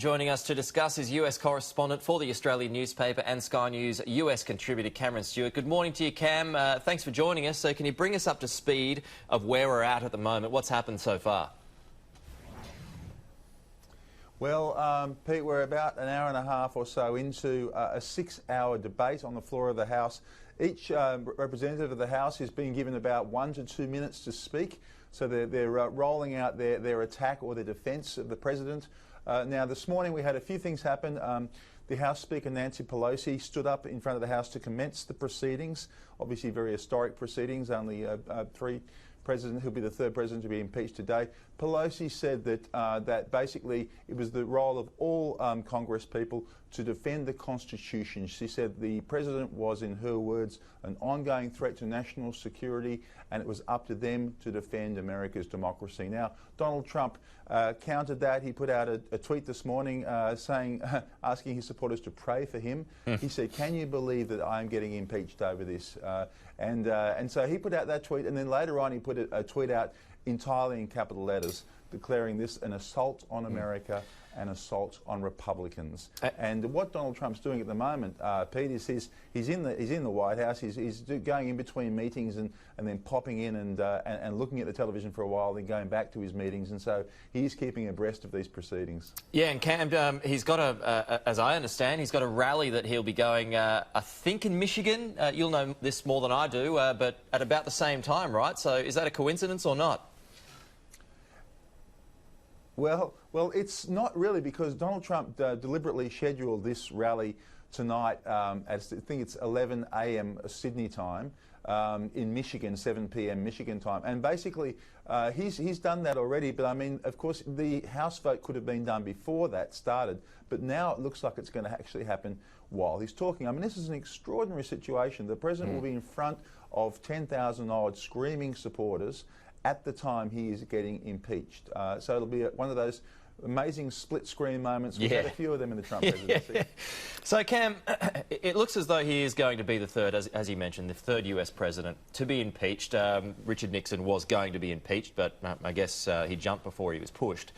Joining us to discuss is US correspondent for the Australian newspaper and Sky News US contributor Cameron Stewart. Good morning to you, Cam. Thanks for joining us. So can you bring us up to speed of where we're at the moment? What's happened so far? Well, Pete, we're about an hour and a half or so into a 6-hour debate on the floor of the House. Each representative of the House is being given about 1 to 2 minutes to speak. So they're rolling out their attack or their defence of the President. Now, this morning we had a few things happen. The House Speaker, Nancy Pelosi, stood up in front of the House to commence the proceedings. Obviously very historic proceedings, only who'll be the third president to be impeached today. Pelosi said that basically it was the role of all Congress people to defend the Constitution. She said the president was, in her words, an ongoing threat to national security, and it was up to them to defend America's democracy. Now, Donald Trump countered that. He put out a tweet this morning asking his supporters to pray for him. He said, "Can you believe that I am getting impeached over this?" And so he put out that tweet, and then later on he put a tweet out entirely in capital letters, declaring this an assault on America, an assault on Republicans. And what Donald Trump's doing at the moment, Pete, is he's in the White House. He's going in between meetings and then popping in and looking at the television for a while, then going back to his meetings. And so he's keeping abreast of these proceedings. Yeah, and Cam, he's got as I understand, he's got a rally that he'll be going, I think in Michigan. You'll know this more than I do, but at about the same time, right? So is that a coincidence or not? Well, it's not really, because Donald Trump deliberately scheduled this rally tonight at, I think it's 11 a.m. Sydney time, in Michigan, 7 p.m. Michigan time. And basically, he's done that already. But I mean, of course, the House vote could have been done before that started. But now it looks like it's going to actually happen while he's talking. I mean, this is an extraordinary situation. The president will be in front of 10,000 odd screaming supporters at the time he is getting impeached. So it'll be one of those amazing split-screen moments. We've had a few of them in the Trump presidency. So, Cam, it looks as though he is going to be the third, as you mentioned, the third US president to be impeached. Richard Nixon was going to be impeached, but I guess he jumped before he was pushed.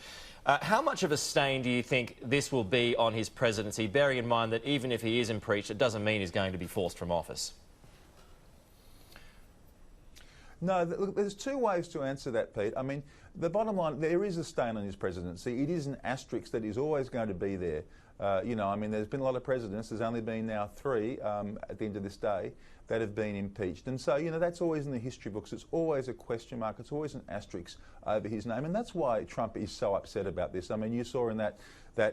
How much of a stain do you think this will be on his presidency, bearing in mind that even if he is impeached, it doesn't mean he's going to be forced from office? No, look, there's two ways to answer that, Pete. I mean, the bottom line, there is a stain on his presidency. It is an asterisk that is always going to be there. You know, I mean, there's been a lot of presidents. There's only been now 3 at the end of this day that have been impeached. And so, you know, that's always in the history books. It's always a question mark. It's always an asterisk over his name. And that's why Trump is so upset about this. I mean, you saw in that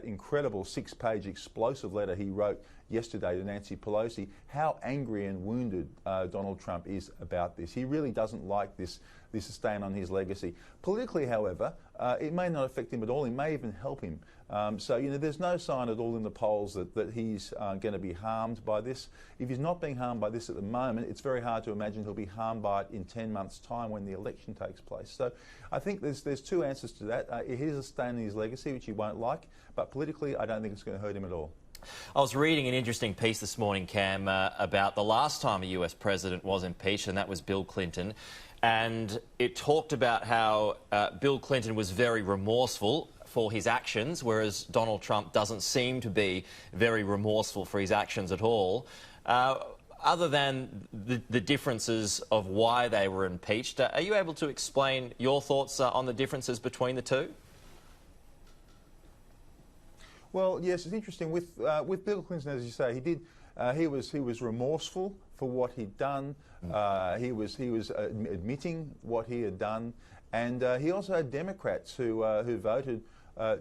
incredible 6-page explosive letter he wrote yesterday to Nancy Pelosi how angry and wounded Donald Trump is about this. He really doesn't like this stain on his legacy. Politically, however, it may not affect him at all. It may even help him. So, you know, there's no sign at all in the polls that he's going to be harmed by this. If he's not being harmed by this at the moment, it's very hard to imagine he'll be harmed by it in 10 months' time when the election takes place. So I think there's two answers to that. It is a stain on his legacy, which he won't like, but politically, I don't think it's going to hurt him at all. I was reading an interesting piece this morning, Cam, about the last time a US president was impeached, and that was Bill Clinton. And it talked about how Bill Clinton was very remorseful for his actions, whereas Donald Trump doesn't seem to be very remorseful for his actions at all. Other than the differences of why they were impeached, are you able to explain your thoughts on the differences between the two? Well, yes, it's interesting. With Bill Clinton, as you say, he was remorseful for what he'd done. He was admitting what he had done, and he also had Democrats who voted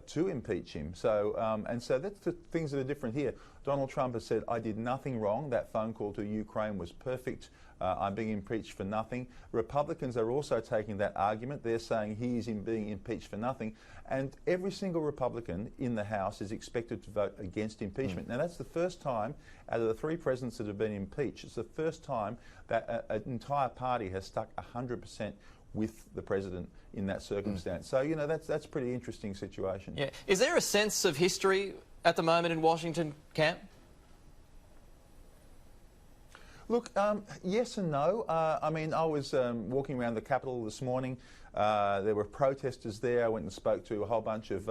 to impeach him. So and so that's the things that are different here. Donald Trump has said, "I did nothing wrong. That phone call to Ukraine was perfect. I'm being impeached for nothing." Republicans are also taking that argument. They're saying he is being impeached for nothing. And every single Republican in the House is expected to vote against impeachment. Now, that's the first time out of the 3 presidents that have been impeached, it's the first time that an entire party has stuck 100% with the president in that circumstance. So, you know, that's a pretty interesting situation. Yeah. Is there a sense of history at the moment in Washington, Cam? Look, yes and no. I mean, I was walking around the Capitol this morning. There were protesters there. I went and spoke to a whole bunch of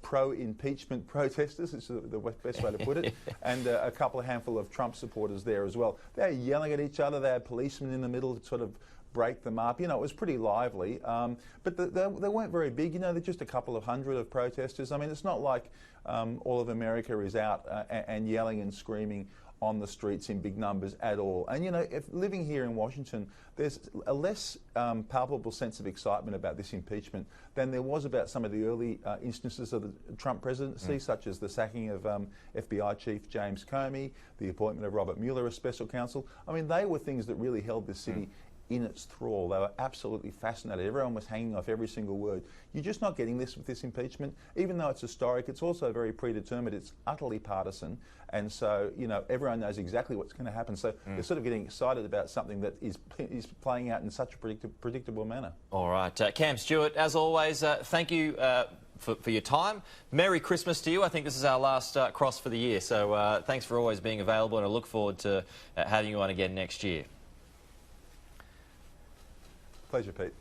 pro-impeachment protesters, it's the best way to put it, and a handful of Trump supporters there as well. They're yelling at each other. They had policemen in the middle to sort of break them up. You know, it was pretty lively, but they weren't very big. You know, they're just a couple of hundred of protesters. I mean, it's not like all of America is out and yelling and screaming on the streets in big numbers at all. And you know, if living here in Washington, there's a less palpable sense of excitement about this impeachment than there was about some of the early instances of the Trump presidency, such as the sacking of FBI Chief James Comey, the appointment of Robert Mueller as special counsel. I mean, they were things that really held this city in its thrall. They were absolutely fascinated. Everyone was hanging off every single word. You're just not getting this with this impeachment. Even though it's historic, it's also very predetermined. It's utterly partisan. And so, you know, everyone knows exactly what's going to happen. So they're sort of getting excited about something that is playing out in such a predictable manner. All right. Cam Stewart, as always, thank you for your time. Merry Christmas to you. I think this is our last cross for the year. So thanks for always being available, and I look forward to having you on again next year. Pleasure, Pete.